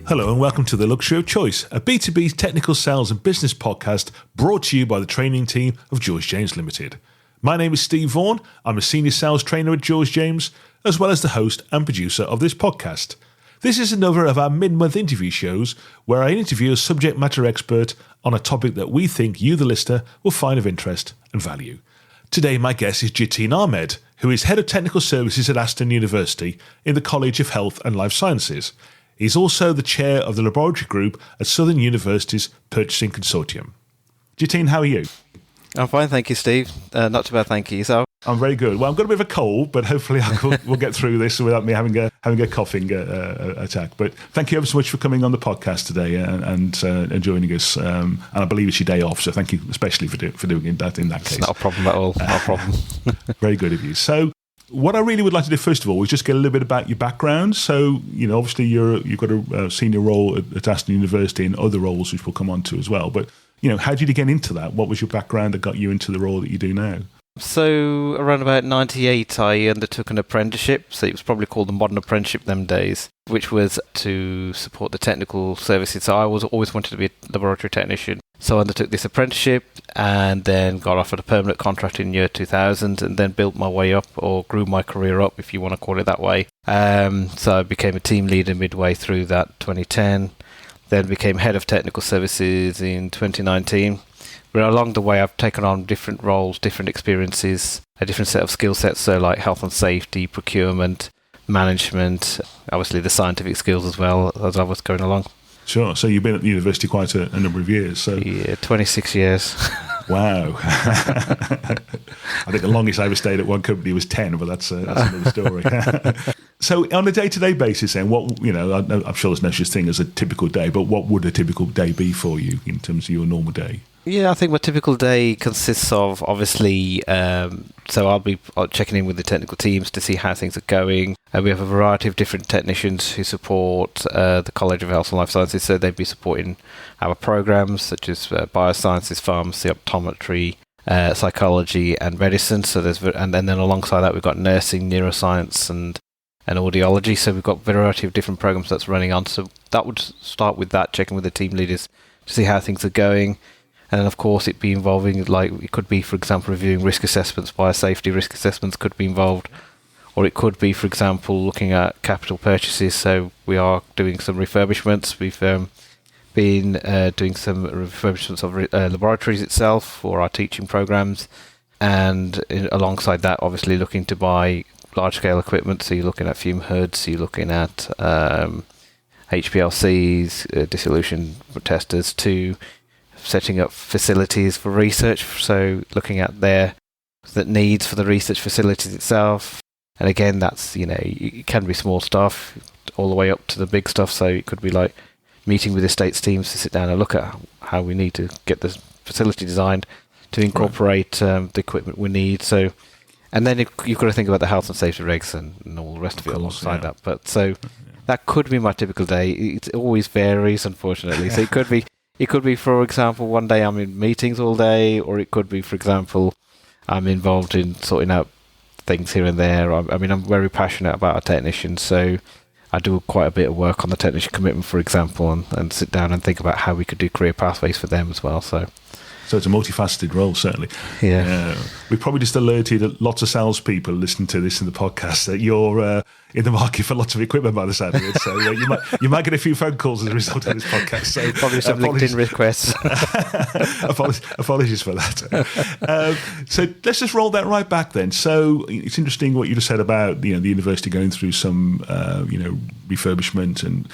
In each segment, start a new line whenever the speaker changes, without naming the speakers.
Hello and welcome to The Luxury of Choice, a B2B technical sales and business podcast brought to you by the training team of George James Limited. My name is Steve Vaughan. I'm a senior sales trainer at George James, as well as the host and producer of this podcast. This is another of our mid-month interview shows where I interview a subject matter expert on a topic that we think you, the listener, will find of interest and value. Today, my guest is Jiteen Ahmed, who is Head of Technical Services at Aston University in the College of Health and Life Sciences. He's also the chair of the laboratory group at Southern University's Purchasing Consortium. Jiteen, how are you?
I'm fine, thank you, Steve. Not too bad, thank you. Yourself?
I'm very good. Well, I've got a bit of a cold, but hopefully we'll get through this without me having a coughing attack. But thank you ever so much for coming on the podcast today and joining us. And I believe it's your day off, so thank you especially for doing that in that case.
It's not a problem at all. Not a problem.
Very good of you. So, what I really would like to do first of all is just get a little bit about your background. So, obviously you've got a senior role at Aston University and other roles which we'll come on to as well. But, how did you get into that? What was your background that got you into the role that you do now?
So, around about 98, I undertook an apprenticeship. So, it was probably called the modern apprenticeship them days, which was to support the technical services. So, I always wanted to be a laboratory technician. So I undertook this apprenticeship and then got offered a permanent contract in year 2000 and then built my way up, or grew my career up, if you want to call it that way. So I became a team leader midway through that 2010, then became head of technical services in 2019. But along the way, I've taken on different roles, different experiences, a different set of skill sets, so like health and safety, procurement, management, obviously the scientific skills as well as I was going along.
Sure. So you've been at the university quite a number of years. So
yeah, 26 years.
Wow. I think the longest I ever stayed at one company was 10, but that's another story. So on a day-to-day basis then, I'm sure there's no such thing as a typical day, but what would a typical day be for you in terms of your normal day?
Yeah, I think my typical day consists of, obviously, so I'll be checking in with the technical teams to see how things are going. We have a variety of different technicians who support the College of Health and Life Sciences, so they'd be supporting our programs such as biosciences, pharmacy, optometry, psychology and medicine. So and then alongside that we've got nursing, neuroscience and audiology. So we've got a variety of different programs that's running on. So that would start with that, checking with the team leaders to see how things are going. And then, of course, it'd be involving, it could be, for example, reviewing risk assessments, biosafety risk assessments could be involved. Or it could be, for example, looking at capital purchases. So we are doing some refurbishments. We've been doing some refurbishments of laboratories itself for our teaching programs. And alongside that, obviously, looking to buy large-scale equipment. So you're looking at fume hoods, you're looking at HPLCs, dissolution testers, to setting up facilities for research, so looking at the needs for the research facilities itself. And again, that's, it can be small stuff all the way up to the big stuff. So it could be like meeting with estates teams to sit down and look at how we need to get the facility designed to incorporate the equipment we need. So, and then you've got to think about the health and safety regs and all the rest of it alongside that. But so that could be my typical day. It always varies, unfortunately. So it could be, for example, one day I'm in meetings all day, or it could be, for example, I'm involved in sorting out things here and there. I'm very passionate about our technicians, so I do quite a bit of work on the technician commitment, for example, and sit down and think about how we could do career pathways for them as well. So
it's a multifaceted role, certainly.
Yeah.
We probably just alerted lots of salespeople listening to this in the podcast that you're in the market for lots of equipment by the sound of it. So you might get a few phone calls as a result of this podcast. So
probably some LinkedIn requests.
Apologies for that. So let's just roll that right back then. So it's interesting what you just said about the university going through some refurbishment, and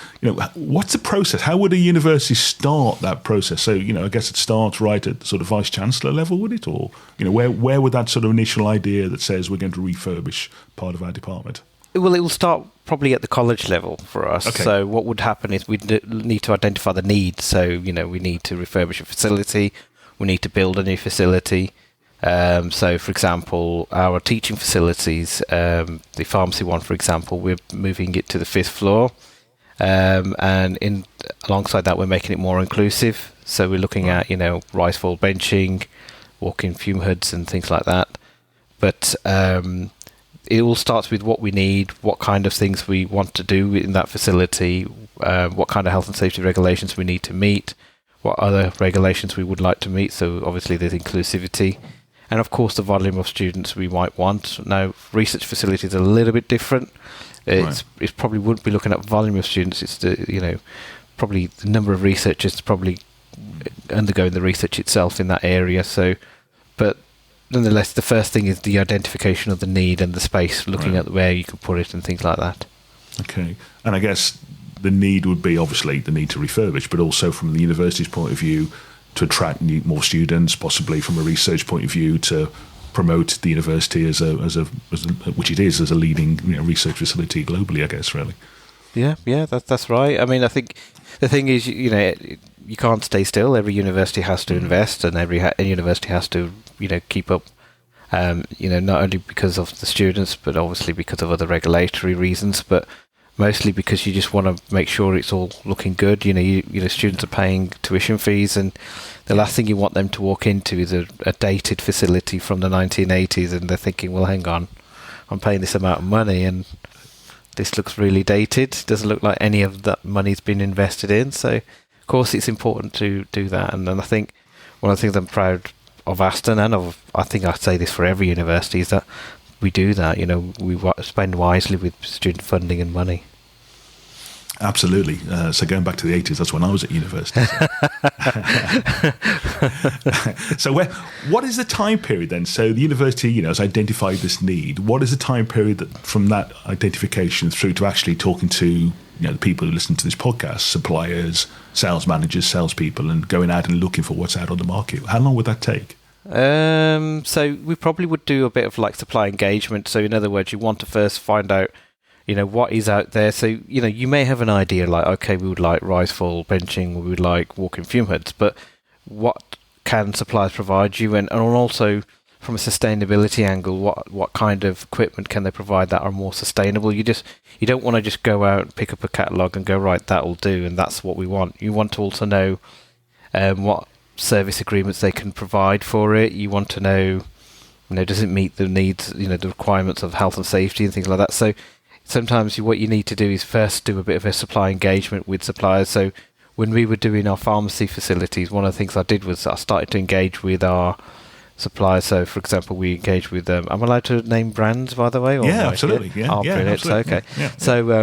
what's the process? How would a university start that process? So I guess it starts right at sort of vice chancellor level, would it, or where would that sort of initial idea that says we're going to refurbish part of our department?
Well, it will start probably at the college level for us. Okay. So what would happen is we'd need to identify the needs. So, we need to refurbish a facility. We need to build a new facility. So, for example, our teaching facilities, the pharmacy one, for example, we're moving it to the 5th floor. And alongside that, we're making it more inclusive. So we're looking at, rise fall benching, walk-in fume hoods and things like that. But it all starts with what we need, what kind of things we want to do in that facility, what kind of health and safety regulations we need to meet, what other regulations we would like to meet. So obviously there's inclusivity, and of course the volume of students we might want. Now, research facilities are a little bit different. It's probably wouldn't be looking at volume of students. It's probably the number of researchers probably undergoing the research itself in that area. So, but nonetheless, the first thing is the identification of the need and the space, looking at where you could put it and things like that.
Okay, and I guess the need would be obviously the need to refurbish, but also from the university's point of view to attract more students, possibly from a research point of view to promote the university as a which it is as a leading research facility globally, I guess, really.
Yeah, that's right. I mean, I think the thing is, you can't stay still. Every university has to invest, and every university has to, keep up. Not only because of the students, but obviously because of other regulatory reasons, but mostly because you just want to make sure it's all looking good. Students are paying tuition fees, and the last thing you want them to walk into is a dated facility from the 1980s, and they're thinking, well, hang on, I'm paying this amount of money, and this looks really dated. Doesn't look like any of that money's been invested in. So, of course, it's important to do that. And I think one of the things I'm proud of Aston, and I think I say this for every university, is that we do that. We spend wisely with student funding and money.
Absolutely. So going back to the 80s, that's when I was at university. So what is the time period then? So the university, has identified this need. What is the time period that from that identification through to actually talking to the people who listen to this podcast, suppliers, sales managers, salespeople, and going out and looking for what's out on the market? How long would that take?
So we probably would do a bit of supply engagement. So in other words, you want to first find out what is out there. So, you may have an idea okay, we would like rise fall benching, we would like walk-in fume hoods, but what can suppliers provide you? And also from a sustainability angle, what kind of equipment can they provide that are more sustainable? You don't want to just go out and pick up a catalogue and go, right, that'll do, and that's what we want. You want to also know what service agreements they can provide for it. You want to know, does it meet the needs, the requirements of health and safety and things like that. So sometimes what you need to do is first do a bit of a supply engagement with suppliers. So when we were doing our pharmacy facilities, one of the things I did was I started to engage with our suppliers. So, for example, we engaged with I'm allowed to name brands, by the way? Or
Absolutely. Yeah,
brilliant.
Absolutely.
Okay. Yeah. So I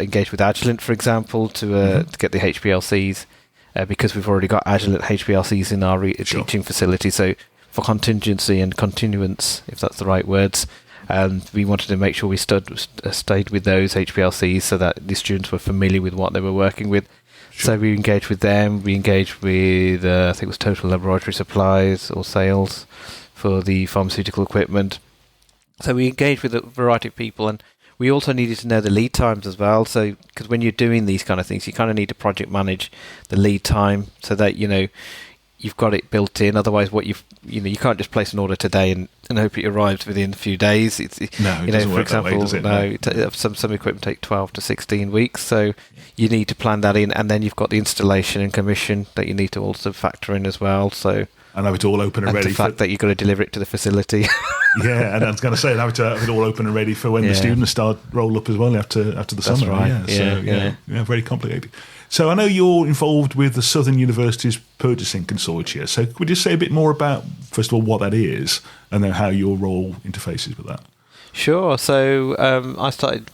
engaged with Agilent, for example, to get the HPLCs because we've already got Agilent HPLCs in our teaching facility. So for contingency and continuance, if that's the right words, we wanted to make sure we stayed with those HPLCs so that the students were familiar with what they were working with. Sure. So we engaged with them. We engaged with, I think it was Total Laboratory Supplies or Sales for the pharmaceutical equipment. So we engaged with a variety of people, and we also needed to know the lead times as well. So, because when you're doing these kind of things, you kind of need to project manage the lead time so that, you've got it built in. Otherwise, you can't just place an order today and hope it arrives within a few days. It doesn't work that way, does it? Some equipment take 12 to 16 weeks, so you need to plan that in, and then you've got the installation and commission that you need to also factor in as well. So
and have it all open and ready.
The fact that you've got to deliver it to the facility.
Yeah, and I was going to say, have it all open and ready for when the students start roll up as well after the summer.
Right.
Yeah, very complicated. So I know you're involved with the Southern University's Purchasing Consortium. So could you say a bit more about, first of all, what that is, and then how your role interfaces with that?
Sure. So I started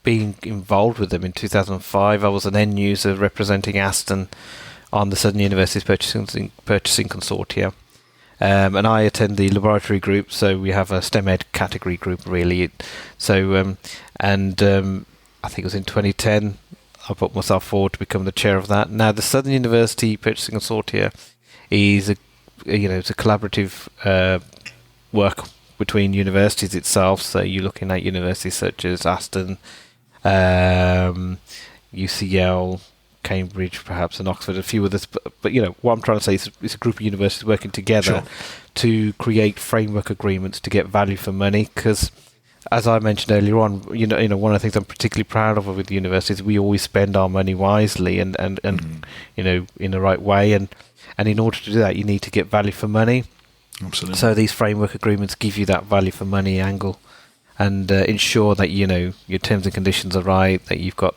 being involved with them in 2005. I was an end user representing Aston on the Southern University's Purchasing Consortium. And I attend the laboratory group, so we have a STEM Ed category group, really. So, I think it was in 2010, I put myself forward to become the chair of that. Now, the Southern University Purchasing Consortium is it's a collaborative work between universities itself. So you're looking at universities such as Aston, UCL, Cambridge, perhaps, and Oxford, a few others. But what I'm trying to say is it's a group of universities working together to create framework agreements to get value for money. Because, as I mentioned earlier on, one of the things I'm particularly proud of with the university is we always spend our money wisely and in the right way. And in order to do that, you need to get value for money.
Absolutely.
So these framework agreements give you that value for money angle. and ensure that your terms and conditions are right, that you've got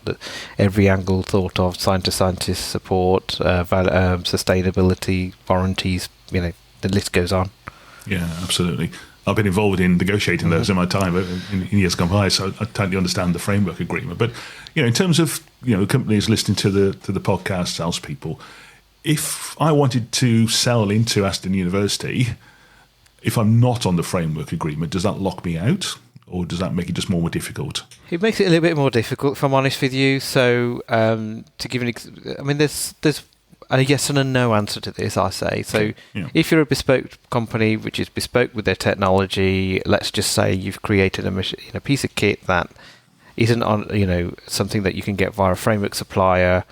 every angle thought of, scientist support, sustainability, warranties. The list goes on.
Yeah, absolutely. I've been involved in negotiating those in my time in years gone by, so I totally understand the framework agreement. But in terms of companies listening to the podcast, salespeople, if I wanted to sell into Aston University, if I'm not on the framework agreement, does that lock me out, or does that make it just more difficult?
It makes it a little bit more difficult, if I'm honest with you. So to give there's a yes and a no answer to this, I say. So if you're a bespoke company, which is bespoke with their technology, let's just say you've created a piece of kit that isn't on, something that you can get via a framework supplier,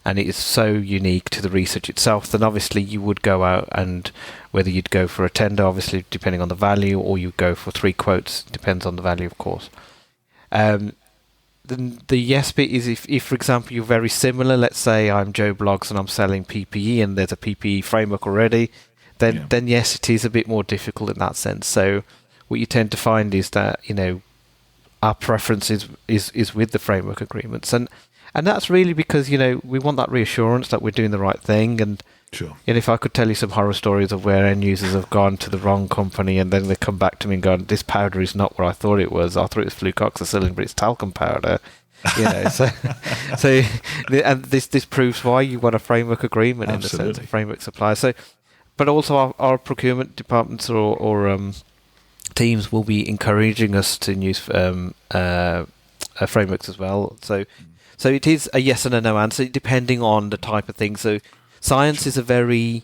and it is so unique to the research itself, then obviously you would go out, and whether you'd go for a tender, obviously depending on the value, or you go for 3 quotes, depends on the value, of course. The yes bit is if, for example, you're very similar. Let's say I'm Joe Bloggs and I'm selling PPE, and there's a PPE framework already. Then yes, it is a bit more difficult in that sense. So what you tend to find is that our preference is with the framework agreements, and that's really because we want that reassurance that we're doing the right thing. And
sure.
And if I could tell you some horror stories of where end users have gone to the wrong company, and then they come back to me and gone, "This powder is not what I thought it was. I thought it was flucoxacillin, but it's talcum powder." And this proves why you want a framework agreement.
Absolutely.
In the sense of framework supply. So, but also our procurement departments or teams will be encouraging us to use frameworks as well. So it is a yes and a no answer depending on the type of thing. So science is a very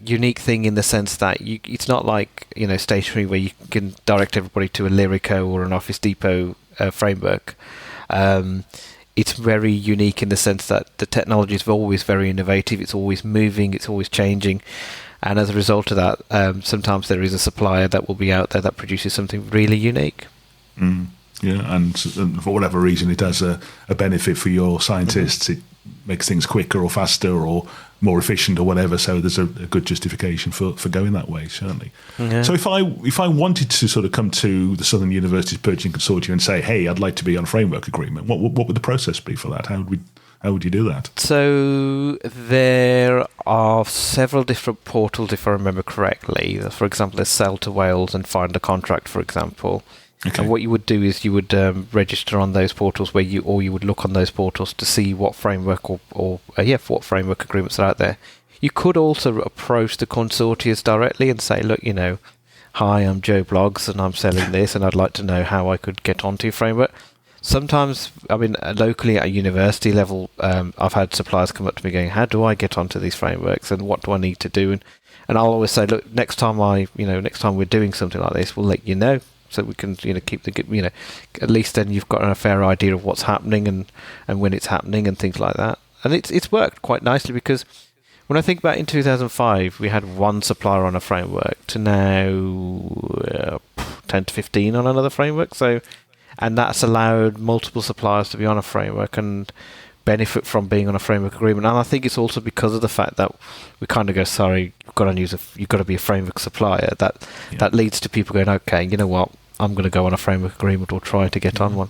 unique thing in the sense that it's not like stationery where you can direct everybody to a Lyrico or an Office Depot framework. It's very unique in the sense that the technology is always very innovative. It's always moving. It's always changing. And as a result of that, sometimes there is a supplier that will be out there that produces something really unique.
Yeah, and for whatever reason, it has a benefit for your scientists. It makes things quicker or faster or more efficient or whatever. So there's a good justification for going that way, certainly. Yeah. So if I wanted to sort of come to the Southern University's Purchasing Consortium and say, hey, I'd like to be on a framework agreement, what would the process be for that? How would you do that? So
there are several different portals, if I remember correctly. For example, there's Sell to Wales and Find a Contract, for example. Okay. And what you would do is you would register on those portals you would look on those portals to see what framework what framework agreements are out there. You could also approach the consortiums directly and say, look, hi, I'm Joe Bloggs and I'm selling this, and I'd like to know how I could get onto your framework. Sometimes, locally at a university level, I've had suppliers come up to me going, how do I get onto these frameworks and what do I need to do? And I'll always say, look, next time we're doing something like this, we'll let you know. So we can, keep the, at least then you've got a fair idea of what's happening and when it's happening and things like that. And it's worked quite nicely because when I think back in 2005, we had one supplier on a framework to now 10 to 15 on another framework. So, and that's allowed multiple suppliers to be on a framework and benefit from being on a framework agreement. And I think it's also because of the fact that we kind of go, sorry, you've got to be a framework supplier. That leads to people going, okay, you know what, I'm going to go on a framework agreement or try to get on one.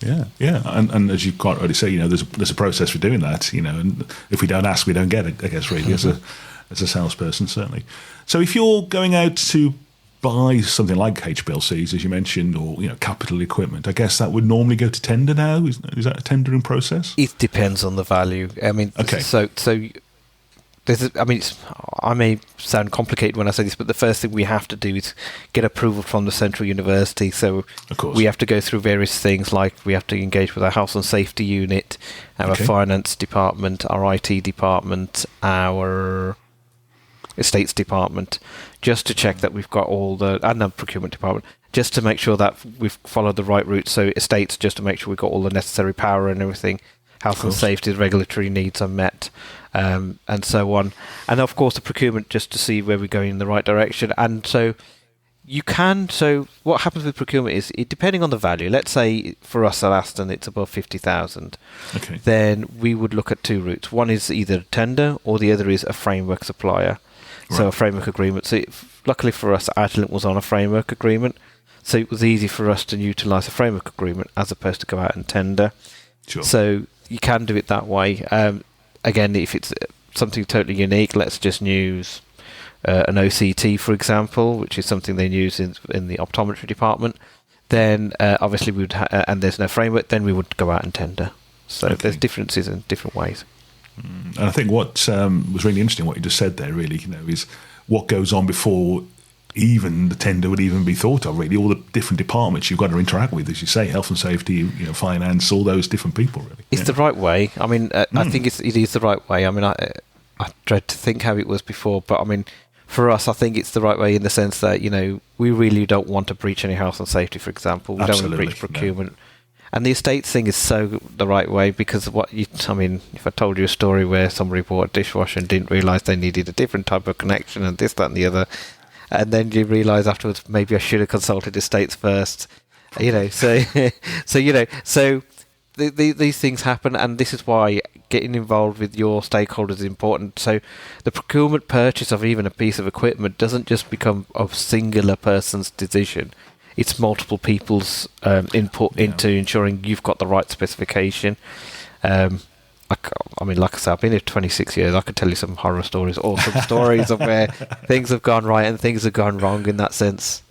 Yeah. And as you quite rightly say, there's a process for doing that, and if we don't ask, we don't get it, I guess, really, as a salesperson, certainly. So if you're going out to buy something like HPLCs, as you mentioned, or capital equipment, I guess that would normally go to tender now. Is that a tendering process?
It depends on the value.
Okay.
So I may sound complicated when I say this, but the first thing we have to do is get approval from the Central University. So
of course,
we have to go through various things, like we have to engage with our health and safety unit, our finance department, our IT department, our estates department, just to check that we've got and the procurement department, just to make sure that we've followed the right route. So estates, just to make sure we've got all the necessary power and everything. Health and safety, regulatory needs are met, and so on. And of course the procurement, just to see where we're going in the right direction. And so what happens with procurement is, depending on the value, let's say for us at Aston it's above 50,000, then we would look at 2 routes. One is either a tender or the other is a framework supplier. Right. So a framework agreement. So luckily for us, Agilent was on a framework agreement. So it was easy for us to utilise a framework agreement as opposed to go out and tender.
Sure.
So you can do it that way. Again, if it's something totally unique, let's just use an OCT, for example, which is something they use in the optometry department. Then obviously we would, and there's no framework, then we would go out and tender. So there's differences in different ways.
And I think what was really interesting, what you just said there, really, is what goes on before even the tender would even be thought of. Really, all the different departments you've got to interact with, as you say, health and safety, finance, all those different people. Really,
it's the right way. I mean, I think it is the right way. I mean, I dread to think how it was before, but I mean, for us, I think it's the right way in the sense that we really don't want to breach any health and safety, for example. We don't want to breach procurement. No. And the estates thing is so the right way because if I told you a story where somebody bought a dishwasher and didn't realise they needed a different type of connection and this, that and the other, and then you realise afterwards maybe I should have consulted estates first, so these things happen, and this is why getting involved with your stakeholders is important. So the procurement purchase of even a piece of equipment doesn't just become a singular person's decision. It's multiple people's input into ensuring you've got the right specification. Like I said, I've been here 26 years. I could tell you some horror stories, awesome stories of where things have gone right and things have gone wrong in that sense.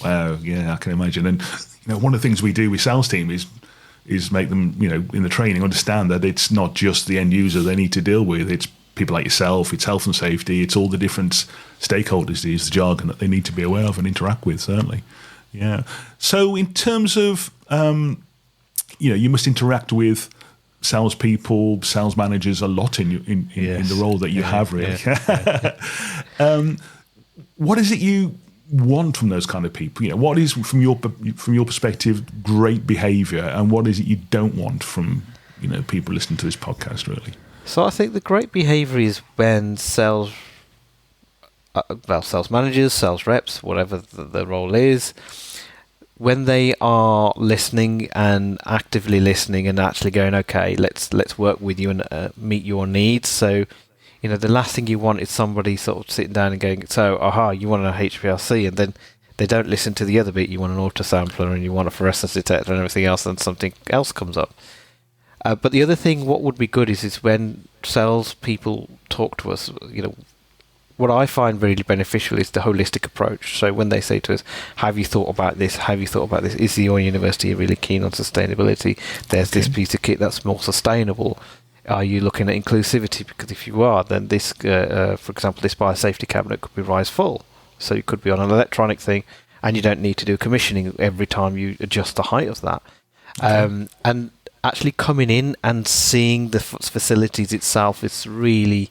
Wow, yeah, I can imagine. And one of the things we do with sales team is make them, in the training, understand that it's not just the end user they need to deal with. It's people like yourself, it's health and safety, it's all the different stakeholders, the jargon that they need to be aware of and interact with, certainly. Yeah. So in terms of, you must interact with salespeople, sales managers a lot in the role that you have, really. Yeah. What is it you want from those kind of people? What is, from your perspective, great behaviour, and what is it you don't want from people listening to this podcast, really?
So I think the great behaviour is when sales managers, sales reps, whatever the role is, when they are listening and actively listening and actually going, okay, let's work with you and meet your needs. So, the last thing you want is somebody sort of sitting down and going, so, you want an HPLC, and then they don't listen to the other bit. You want an autosampler and you want a fluorescence detector and everything else, and something else comes up. But the other thing, what would be good is when sales people talk to us, what I find really beneficial is the holistic approach. So when they say to us, have you thought about this? Have you thought about this? Is your university really keen on sustainability? There's this piece of kit that's more sustainable. Are you looking at inclusivity? Because if you are, then this, for example, this biosafety cabinet could be rise full. So it could be on an electronic thing, and you don't need to do commissioning every time you adjust the height of that. Okay. And actually coming in and seeing the facilities itself is really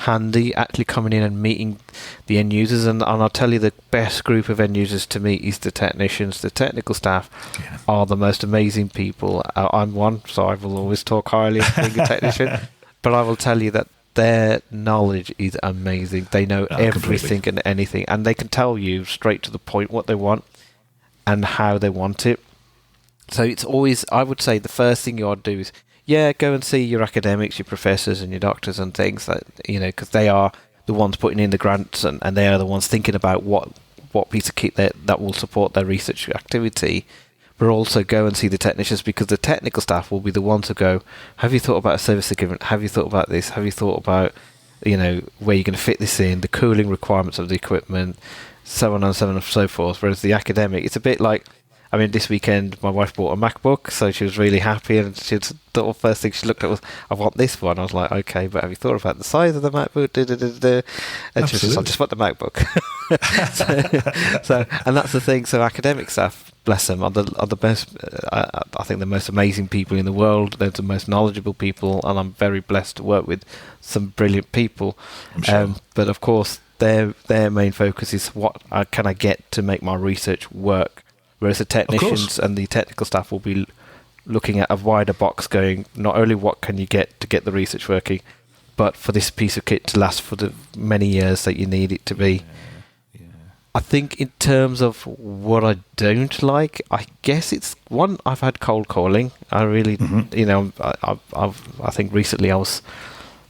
handy. Actually coming in and meeting the end users, and I'll tell you, the best group of end users to meet is the technicians. The technical staff are the most amazing people. I'm one, so I will always talk highly of being a technician, but I will tell you that their knowledge is amazing. They know everything completely. And anything, and they can tell you straight to the point what they want and how they want it. So it's always, I would say, the first thing you ought to do is, go and see your academics, your professors and your doctors and things, that because they are the ones putting in the grants and they are the ones thinking about what piece of kit that will support their research activity. But also go and see the technicians, because the technical staff will be the ones who go, have you thought about a service agreement? Have you thought about this? Have you thought about, where you're going to fit this in, the cooling requirements of the equipment, so on and so on and so forth. Whereas the academic, it's a bit like, this weekend my wife bought a MacBook, so she was really happy, and the first thing she looked at was, I want this one. I was like, okay, but have you thought about the size of the MacBook? And she was just, I just want the MacBook. so, and that's the thing. So academic staff, bless them, are the best. I think the most amazing people in the world. They're the most knowledgeable people, and I'm very blessed to work with some brilliant people.
I'm sure.
But of course, their main focus is what can I get to make my research work. Whereas the technicians and the technical staff will be looking at a wider box, going, not only what can you get to get the research working, but for this piece of kit to last for the many years that you need it to be. Yeah. I think in terms of what I don't like, I guess it's one, I've had cold calling. I really, I think recently I was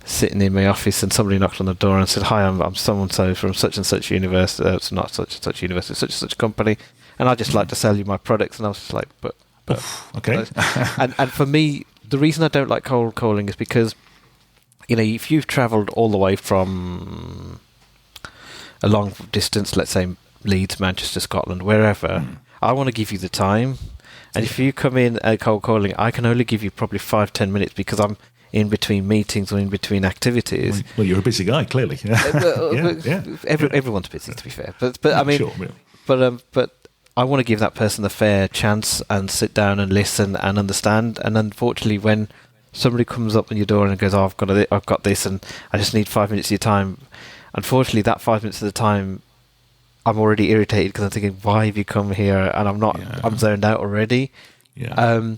sitting in my office and somebody knocked on the door and said, hi, I'm so-and-so from such and such university, it's not such and such university, such and such company. and I just like to sell you my products. And I was just like, but
okay.
and for me, the reason I don't like cold calling is because, if you've travelled all the way from a long distance, let's say Leeds, Manchester, Scotland, wherever, I want to give you the time. And if you come in cold calling, I can only give you probably 5-10 minutes because I'm in between meetings or in between activities.
Well, you're a busy guy, clearly.
Everyone's busy, to be fair. But I mean,
sure, yeah.
but I want to give that person a fair chance and sit down and listen and understand. And unfortunately, when somebody comes up on your door and goes, "Oh, I've got this, and I just need 5 minutes of your time," unfortunately, that 5 minutes of the time, I'm already irritated because I'm thinking, "Why have you come here?" And I'm not. Yeah. I'm zoned out already.
Yeah.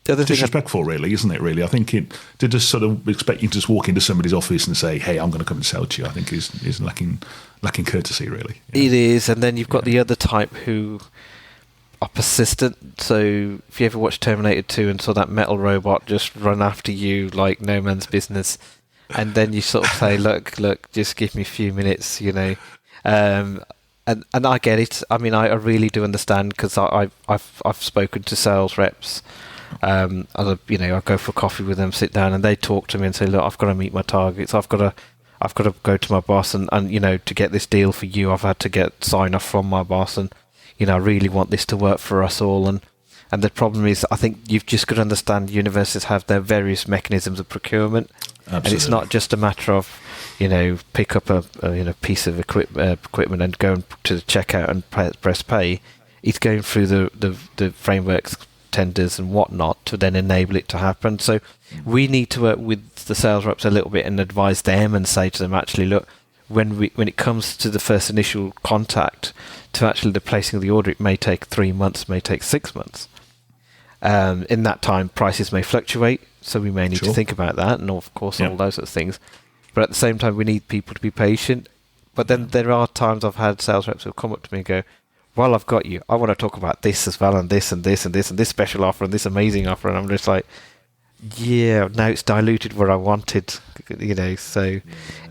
The other
disrespectful, really, isn't it? Really, I think to just sort of expect you to just walk into somebody's office and say, "Hey, I'm going to come and sell to you," I think is lacking courtesy, really.
It is, and then you've got the other type who are persistent. So if you ever watched Terminator 2 and saw that metal robot just run after you like no man's business, and then you sort of say, "Look, just give me a few minutes," And I get it. I mean, I really do understand because I've spoken to sales reps. I go for coffee with them, sit down, and they talk to me and say, "Look, I've got to meet my targets. I've got to go to my boss, and to get this deal for you, I've had to get sign off from my boss, and I really want this to work for us all." And the problem is, I think you've just got to understand universities have their various mechanisms of procurement. Absolutely. And it's not just a matter of pick up a piece of equipment and go to the checkout and press pay. It's going through the frameworks, tenders and whatnot to then enable it to happen. So we need to work with the sales reps a little bit and advise them and say to them, actually, look, when it comes to the first initial contact to actually the placing of the order, it may take 3 months, may take 6 months. In that time, prices may fluctuate, so we may need to think about that, and of course all those sorts of things. But at the same time, we need people to be patient. But then there are times I've had sales reps who come up to me and go, "Well, I've got you. I want to talk about this as well, and this and this and this and this special offer and this amazing offer." And I'm just like, "Yeah, now it's diluted where I wanted," So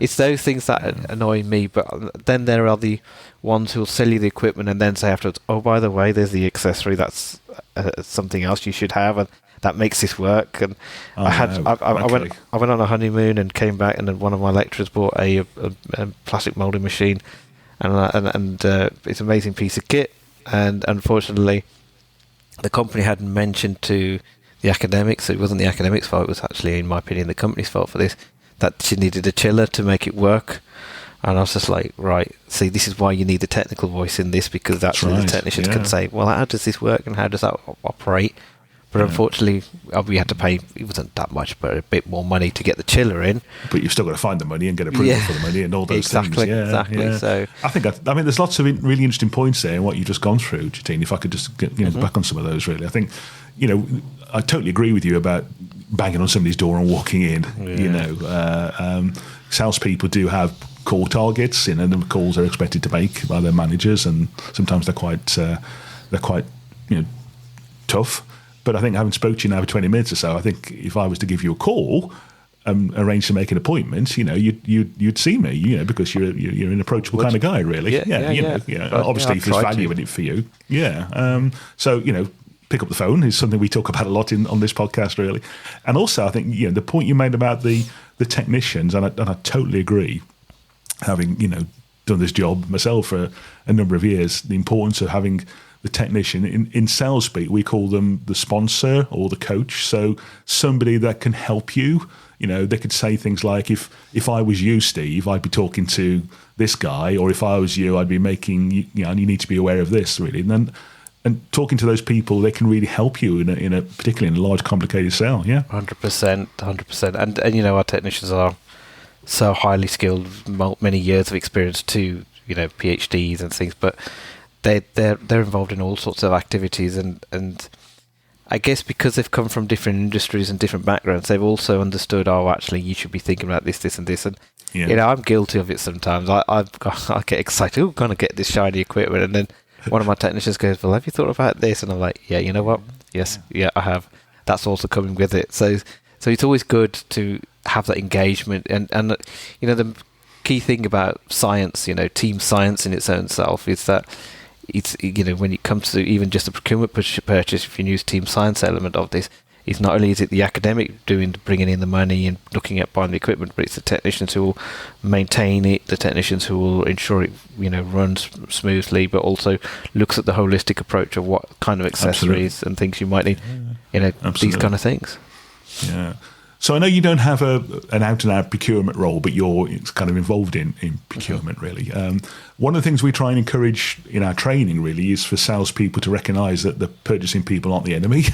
it's those things that annoy me. But then there are the ones who'll sell you the equipment and then say afterwards, "Oh, by the way, there's the accessory. That's something else you should have, and that makes this work." And I went on a honeymoon and came back, and then one of my lecturers bought a plastic molding machine. And it's an amazing piece of kit, and unfortunately the company hadn't mentioned to the academics, so it wasn't the academics' fault, it was actually, in my opinion, the company's fault for this, that she needed a chiller to make it work. And I was just like, right, see, this is why you need the technical voice in this, because actually the technicians can say, well, how does this work and how does that operate? But unfortunately, we had to pay, it wasn't that much, but a bit more money to get the chiller in.
But you've still got to find the money and get approval for the money and all those things.
Exactly. So
I think there's lots of really interesting points there in what you've just gone through, Jiteen. If I could just get back on some of those, really. I think, I totally agree with you about banging on somebody's door and walking in. Salespeople do have call targets, the calls are expected to make by their managers, and sometimes they're quite tough. But I think, having spoke to you now for 20 minutes or so, I think if I was to give you a call and arrange to make an appointment, you'd see me, because you're an approachable kind of guy, really. Obviously, if there's value in it for you. Pick up the phone is something we talk about a lot on this podcast, really. And also, I think the point you made about the technicians, and I totally agree. Having done this job myself for a number of years, the importance of having the technician in sales speak, we call them the sponsor or the coach. So somebody that can help you. They could say things like, if I was you, Steve, I'd be talking to this guy, or if I was you, I'd be making, you need to be aware of this, really. And talking to those people, they can really help you in a particularly in a large, complicated sale. Yeah,
100%. And our technicians are so highly skilled, many years of experience too. PhDs and things, but they're involved in all sorts of activities, and I guess because they've come from different industries and different backgrounds, they've also understood, actually, you should be thinking about this, this, and this. And I'm guilty of it sometimes. I get excited, I'm going to get this shiny equipment, and then one of my technicians goes, "Well, have you thought about this?" And I'm like, "Yeah, you know what? Yes, I have." That's also coming with it. So it's always good to have that engagement, and the key thing about science, team science in its own self, is that it's, when it comes to even just the procurement purchase, if you use team science element of this, it's not only is it the academic bringing in the money and looking at buying the equipment, but it's the technicians who will maintain it, the technicians who will ensure it, runs smoothly, but also looks at the holistic approach of what kind of accessories and things you might need, these kind of things.
Yeah. So I know you don't have an out-and-out procurement role, but you're kind of involved in procurement, really. One of the things we try and encourage in our training, really, is for salespeople to recognise that the purchasing people aren't the enemy,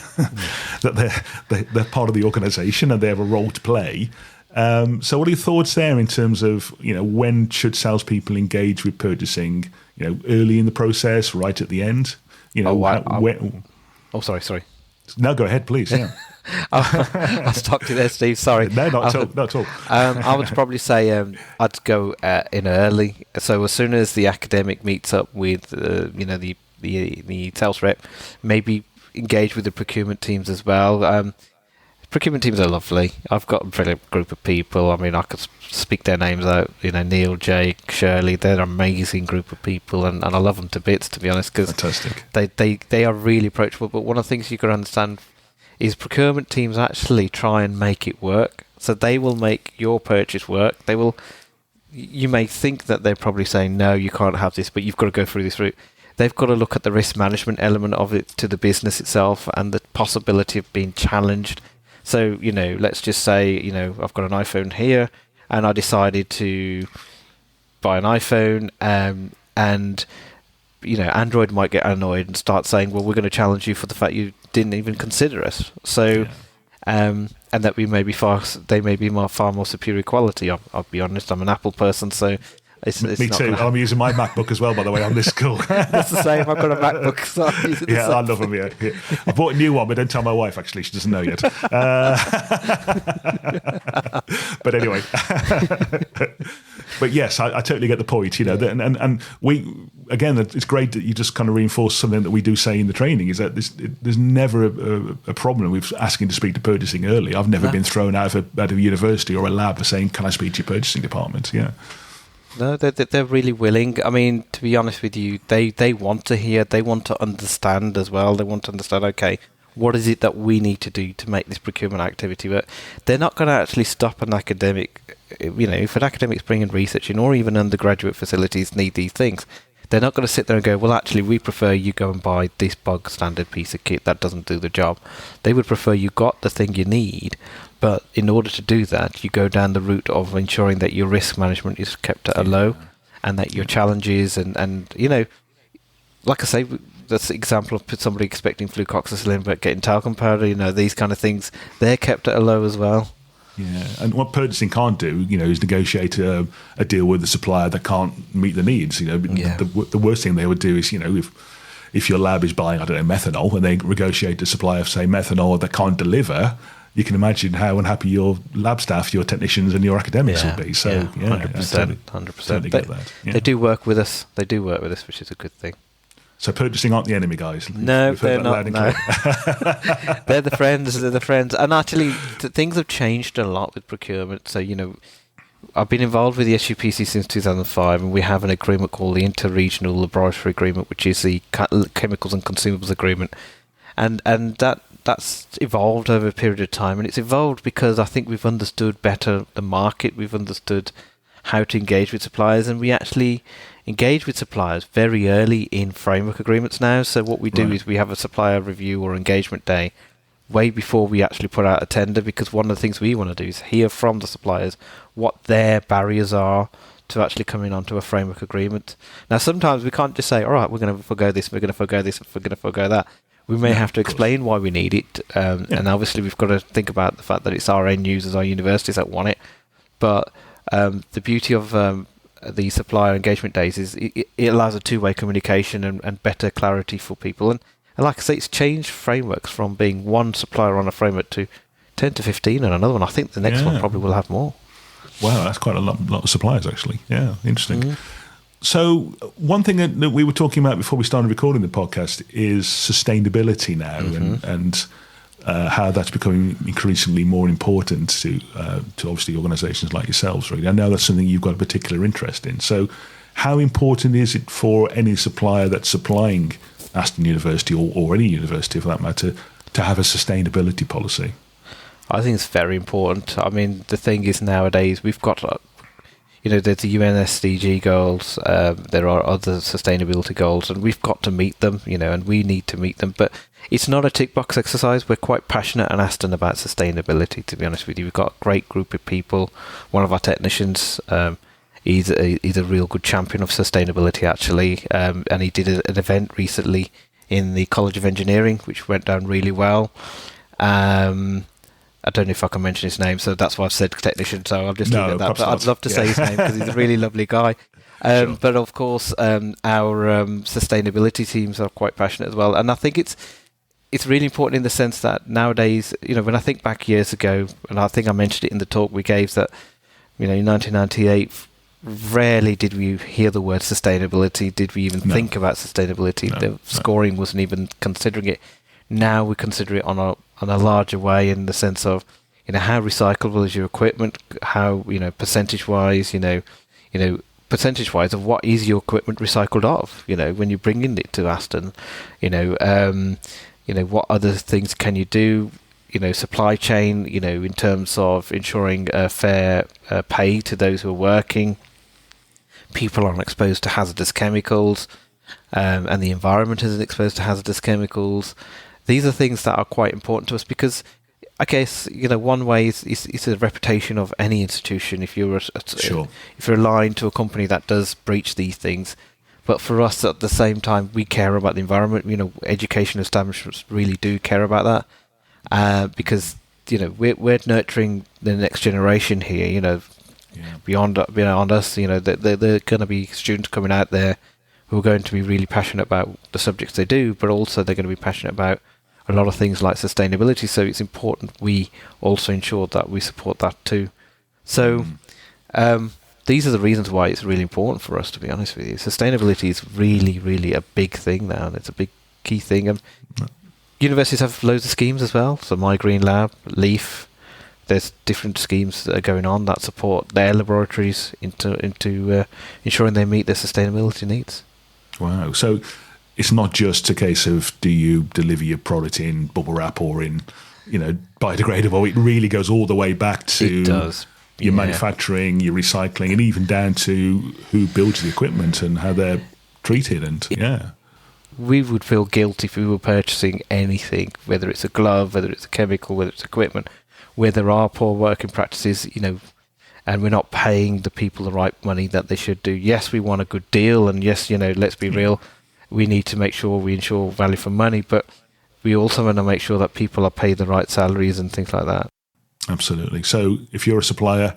that they're part of the organisation and they have a role to play. So what are your thoughts there in terms of, when should salespeople engage with purchasing, early in the process, right at the end?
Sorry.
No, go ahead, please, yeah.
I'll stop you there, Steve. Sorry.
No, not at all.
I would probably say I'd go in early. So as soon as the academic meets up with the sales rep, maybe engage with the procurement teams as well. Procurement teams are lovely. I've got a brilliant group of people. I mean, I could speak their names out. Neil, Jake, Shirley. They're an amazing group of people, and I love them to bits, to be honest. Because they are really approachable. But one of the things you can understand is procurement teams actually try and make it work. So they will make your purchase work. You may think that they're probably saying, no, you can't have this, but you've got to go through this route. They've got to look at the risk management element of it to the business itself and the possibility of being challenged. So, let's just say, I've got an iPhone here and I decided to buy an iPhone and Android might get annoyed and start saying, well, we're going to challenge you for the fact you didn't even consider us. So, and that they may be far more superior quality. I'll be honest, I'm an Apple person, so it's
me
not
too. I'm using my MacBook as well, by the way, on this school.
That's the same. I've got a MacBook. So
I love them. Yeah. I bought a new one, but don't tell my wife. Actually, she doesn't know yet. But anyway. But yes, I totally get the point. And we, again, it's great that you just kind of reinforce something that we do say in the training, is that there's never a problem with asking to speak to purchasing early. I've never been thrown out of a university or a lab for saying, "Can I speak to your purchasing department?" Yeah.
No, they're really willing. I mean, to be honest with you, they want to hear, they want to understand as well. They want to understand, okay, what is it that we need to do to make this procurement activity work? They're not going to actually stop an academic, if an academic's bringing research in, or even undergraduate facilities need these things, they're not going to sit there and go, well, actually, we prefer you go and buy this bog standard piece of kit that doesn't do the job. They would prefer you got the thing you need, but in order to do that, you go down the route of ensuring that your risk management is kept at a low, and that your challenges and like I say, that's the example of somebody expecting flucoxacillin but getting talcum powder. These kind of things, they're kept at a low as well.
Yeah, and what purchasing can't do, is negotiate a deal with the supplier that can't meet the needs. The worst thing they would do is, if your lab is buying, I don't know, methanol, and they negotiate a supplier of, say, methanol that can't deliver, you can imagine how unhappy your lab staff, your technicians, and your academics will be. So,
100%. 100%. They do work with us. Which is a good thing.
So purchasing aren't the enemy, guys.
No, they're not. No. They're the friends. And actually, things have changed a lot with procurement. So, I've been involved with the SUPC since 2005, and we have an agreement called the Inter-Regional Laboratory Agreement, which is the Chemicals and Consumables Agreement. And that's evolved over a period of time, and it's evolved because I think we've understood better the market, we've understood how to engage with suppliers, and we actually engage with suppliers very early in framework agreements now. So what we do is we have a supplier review or engagement day way before we actually put out a tender, because one of the things we want to do is hear from the suppliers what their barriers are to actually coming onto a framework agreement. Now, sometimes we can't just say, all right, we're going to forgo this, we're going to forgo this, we're going to forgo that. We may have to explain why we need it, and obviously we've got to think about the fact that it's our end users, our universities that want it. But the beauty of the supplier engagement days is it allows a two-way communication and better clarity for people. And like I say, it's changed frameworks from being one supplier on a framework to 10 to 15 on another one. I think the next one probably will have more.
Wow, that's quite a lot of suppliers, actually. Yeah, interesting. Mm-hmm. So one thing that we were talking about before we started recording the podcast is sustainability now, and how that's becoming increasingly more important to obviously organisations like yourselves. Really, I know that's something you've got a particular interest in. So, how important is it for any supplier that's supplying Aston University or any university for that matter to have a sustainability policy?
I think it's very important. I mean, the thing is nowadays we've got, there's the UN SDG goals, there are other sustainability goals, and we've got to meet them, and we need to meet them. But it's not a tick box exercise. We're quite passionate at Aston about sustainability, to be honest with you. We've got a great group of people. One of our technicians, he's a real good champion of sustainability, actually, and he did an event recently in the College of Engineering, which went down really well. I don't know if I can mention his name, so that's why I've said technician, so I'll just leave it at that. But I'd love to say his name because he's a really lovely guy.
Sure.
But of course, our sustainability teams are quite passionate as well. And I think it's really important in the sense that nowadays, when I think back years ago, and I think I mentioned it in the talk we gave, that, in 1998, rarely did we hear the word sustainability. Did we even think about sustainability? The scoring wasn't even considering it. Now we consider it on a larger way, in the sense of, how recyclable is your equipment? How, percentage-wise, percentage-wise of what is your equipment recycled of? When you're bringing it to Aston, what other things can you do? Supply chain, in terms of ensuring fair pay to those who are working. People aren't exposed to hazardous chemicals, and the environment isn't exposed to hazardous chemicals. These are things that are quite important to us because, I guess, one way is the reputation of any institution. If you're if you're aligned to a company that does breach these things, but for us at the same time, we care about the environment. Education establishments really do care about that because we're nurturing the next generation here. Beyond us, they're going to be students coming out there who are going to be really passionate about the subjects they do, but also they're going to be passionate about a lot of things like sustainability. So it's important we also ensure that we support that too. So these are the reasons why it's really important for us, to be honest with you. Sustainability is really, really a big thing now, and it's a big key thing. Universities have loads of schemes as well. So My Green Lab, LEAF, there's different schemes that are going on that support their laboratories into ensuring they meet their sustainability needs.
Wow. So it's not just a case of do you deliver your product in bubble wrap or in, biodegradable. It really goes all the way back to your manufacturing, your recycling, and even down to who builds the equipment and how they're treated. And
we would feel guilty if we were purchasing anything, whether it's a glove, whether it's a chemical, whether it's equipment, where there are poor working practices, and we're not paying the people the right money that they should do. Yes, we want a good deal, and yes, let's be real, we need to make sure we ensure value for money, but we also want to make sure that people are paid the right salaries and things like that.
Absolutely. So if you're a supplier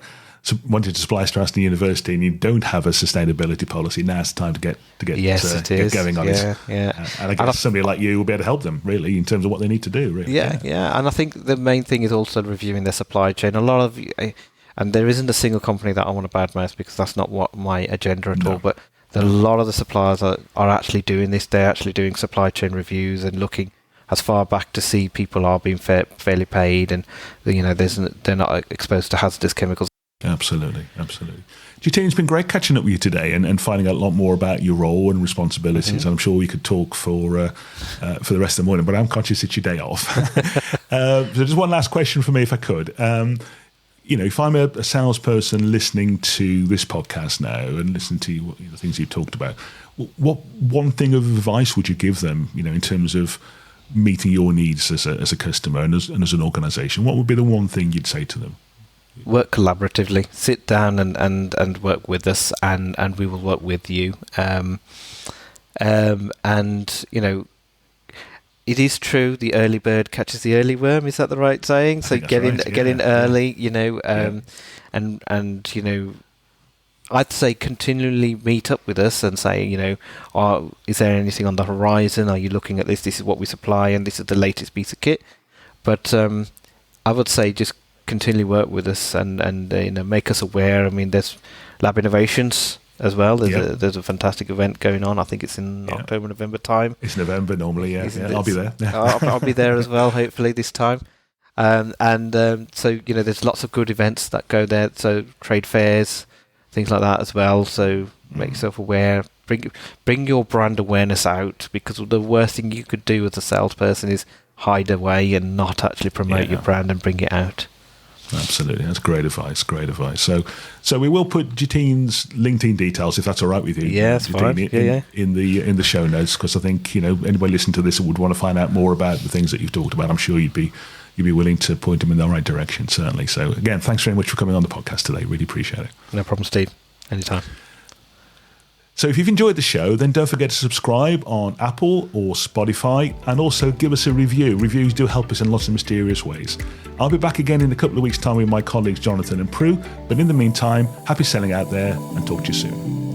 wanting to supply to Aston University and you don't have a sustainability policy, now's the time to get going on it. Yeah. And I guess somebody like you will be able to help them, really, in terms of what they need to do, really.
Yeah. And I think the main thing is also reviewing their supply chain. And there isn't a single company that I want to badmouth because that's not what my agenda at all, but a lot of the suppliers are actually doing this. They're actually doing supply chain reviews and looking as far back to see people are being fairly paid, and they're not exposed to hazardous chemicals.
Absolutely. Jiteen, it's been great catching up with you today and finding out a lot more about your role and responsibilities. Mm-hmm. I'm sure we could talk for the rest of the morning, but I'm conscious it's your day off. So just one last question for me, if I could. If I'm a salesperson listening to this podcast now and listening to the things you've talked about, what one thing of advice would you give them, in terms of meeting your needs as a customer and as an organisation? What would be the one thing you'd say to them?
Work collaboratively. Sit down and work with us, and we will work with you. It is true, the early bird catches the early worm. Is that the right saying? So get in early, and I'd say continually meet up with us and say, is there anything on the horizon? Are you looking at this? This is what we supply, and this is the latest piece of kit. But I would say just continually work with us and make us aware. I mean, there's Lab Innovations as well. There's a fantastic event going on. I think it's in October, November time.
It's November normally, I'll be there.
I'll be there as well, hopefully this time. So there's lots of good events that go there. So trade fairs, things like that as well. So make yourself aware. Bring your brand awareness out, because the worst thing you could do as a salesperson is hide away and not actually promote your brand and bring it out.
Absolutely, that's great advice. Great advice. So we will put Jiteen's LinkedIn details, if that's all right with you.
Yeah, that's fine.
In the show notes, because I think anybody listening to this would want to find out more about the things that you've talked about. I'm sure you'd be willing to point them in the right direction, certainly. So again, thanks very much for coming on the podcast today. Really appreciate it.
No problem, Steve. Anytime.
So if you've enjoyed the show, then don't forget to subscribe on Apple or Spotify, and also give us a review. Reviews do help us in lots of mysterious ways. I'll be back again in a couple of weeks' time with my colleagues Jonathan and Prue, but in the meantime, happy selling out there, and talk to you soon.